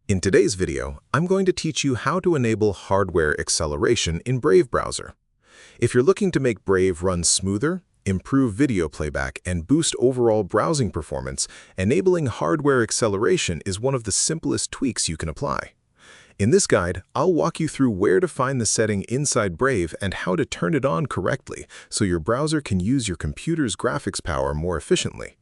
In today's video, I'm going to teach you how to enable hardware acceleration in Brave browser. If you're looking to make Brave run smoother, improve video playback, and boost overall browsing performance, enabling hardware acceleration is one of the simplest tweaks you can apply. In this guide, I'll walk you through where to find the setting inside Brave and how to turn it on correctly so your browser can use your computer's graphics power more efficiently.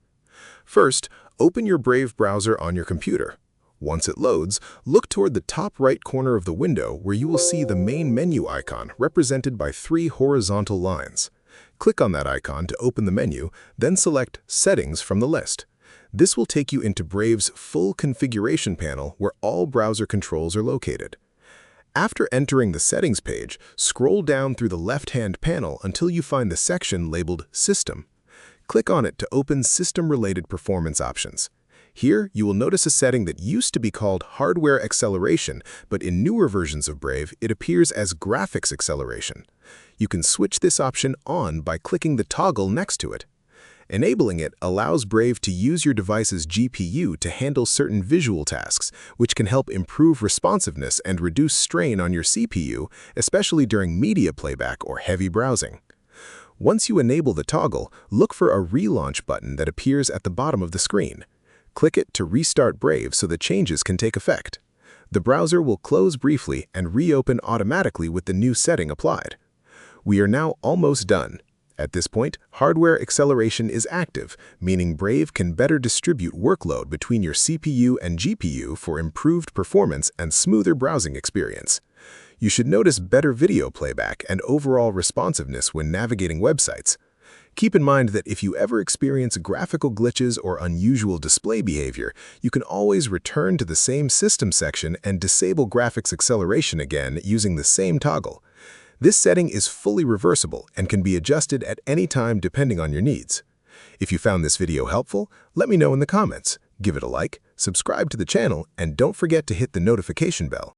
First, open your Brave browser on your computer. Once it loads, look toward the top right corner of the window where you will see the main menu icon represented by 3 horizontal lines. Click on that icon to open the menu, then select Settings from the list. This will take you into Brave's full configuration panel where all browser controls are located. After entering the Settings page, scroll down through the left-hand panel until you find the section labeled System. Click on it to open System-related performance options. Here, you will notice a setting that used to be called Hardware Acceleration, but in newer versions of Brave, it appears as Graphics Acceleration. You can switch this option on by clicking the toggle next to it. Enabling it allows Brave to use your device's GPU to handle certain visual tasks, which can help improve responsiveness and reduce strain on your CPU, especially during media playback or heavy browsing. Once you enable the toggle, look for a relaunch button that appears at the bottom of the screen. Click it to restart Brave so the changes can take effect. The browser will close briefly and reopen automatically with the new setting applied. We are now almost done. At this point, hardware acceleration is active, meaning Brave can better distribute workload between your CPU and GPU for improved performance and smoother browsing experience. You should notice better video playback and overall responsiveness when navigating websites. Keep in mind that if you ever experience graphical glitches or unusual display behavior, you can always return to the same System section and disable graphics acceleration again using the same toggle. This setting is fully reversible and can be adjusted at any time depending on your needs. If you found this video helpful, let me know in the comments. Give it a like, subscribe to the channel, and don't forget to hit the notification bell.